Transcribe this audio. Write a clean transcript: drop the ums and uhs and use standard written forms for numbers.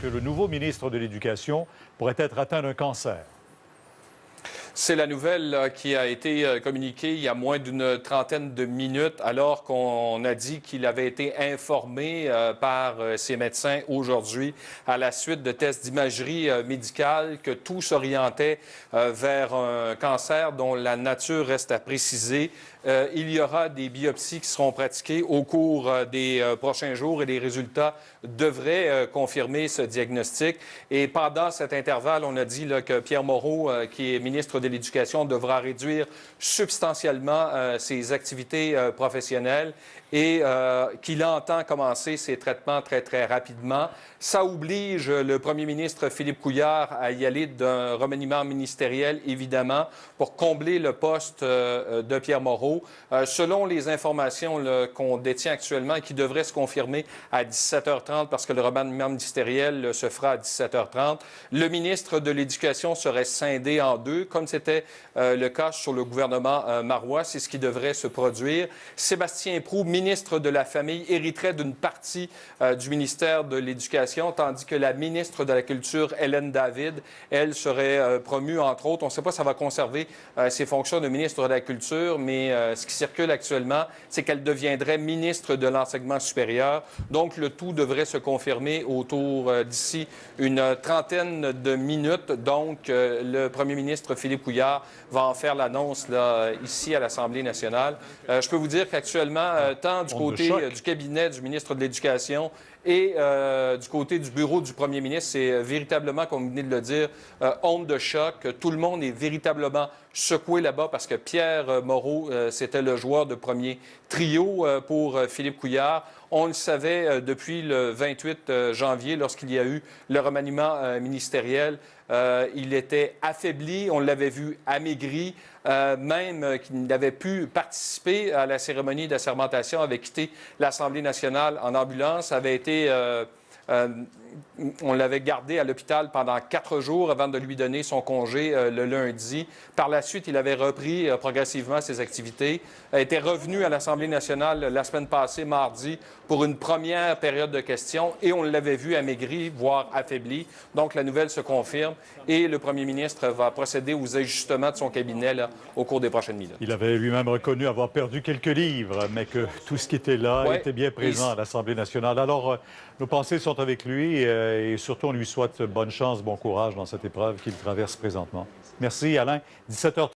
que le nouveau ministre de l'Éducation pourrait être atteint d'un cancer. C'est la nouvelle qui a été communiquée il y a moins d'une trentaine de minutes, alors qu'on a dit qu'il avait été informé par ses médecins aujourd'hui à la suite de tests d'imagerie médicale que tout s'orientait vers un cancer dont la nature reste à préciser. Il y aura des biopsies qui seront pratiquées au cours des prochains jours et les résultats devraient confirmer ce diagnostic. Et pendant cet intervalle, on a dit là, que Pierre Moreau, qui est ministre de l'Éducation, devra réduire substantiellement ses activités professionnelles et qu'il entend commencer ses traitements très, très rapidement. Ça oblige le premier ministre Philippe Couillard à y aller d'un remaniement ministériel, évidemment, pour combler le poste de Pierre Moreau. Selon les informations qu'on détient actuellement et qui devraient se confirmer à 17h30, parce que le remaniement ministériel se fera à 17h30, le ministre de l'Éducation serait scindé en deux, comme c'était le cas sur le gouvernement Marois. C'est ce qui devrait se produire. Sébastien Proulx, ministre de la Famille, hériterait d'une partie du ministère de l'Éducation, tandis que la ministre de la Culture, Hélène David, elle serait promue, entre autres. On ne sait pas si ça va conserver ses fonctions de ministre de la Culture, mais ce qui circule actuellement, c'est qu'elle deviendrait ministre de l'Enseignement supérieur. Donc, le tout devrait se confirmer autour d'ici une trentaine de minutes. Donc, le premier ministre Philippe Couillard va en faire l'annonce ici à l'Assemblée nationale. Je peux vous dire qu'actuellement, tant du côté du cabinet du ministre de l'Éducation et du côté du bureau du premier ministre, c'est véritablement, comme vous venez de le dire, onde de choc. Tout le monde est véritablement secoué là-bas parce que Pierre Moreau, c'était le joueur de premier trio pour Philippe Couillard. On le savait depuis le 28 janvier, lorsqu'il y a eu le remaniement ministériel. Il était affaibli, on l'avait vu amaigri, même qu'il n'avait pu participer à la cérémonie d'assermentation, avait quitté l'Assemblée nationale en ambulance, avait été... on l'avait gardé à l'hôpital pendant 4 jours avant de lui donner son congé le lundi. Par la suite, il avait repris progressivement ses activités, était revenu à l'Assemblée nationale la semaine passée, mardi, pour une première période de questions et on l'avait vu amaigri, voire affaibli. Donc, la nouvelle se confirme et le premier ministre va procéder aux ajustements de son cabinet au cours des prochaines minutes. Il avait lui-même reconnu avoir perdu quelques livres, mais que tout ce qui était là était bien présent à l'Assemblée nationale. Alors, nos pensées sont avec lui et surtout, on lui souhaite bonne chance, bon courage dans cette épreuve qu'il traverse présentement. Merci, Alain. 17h30.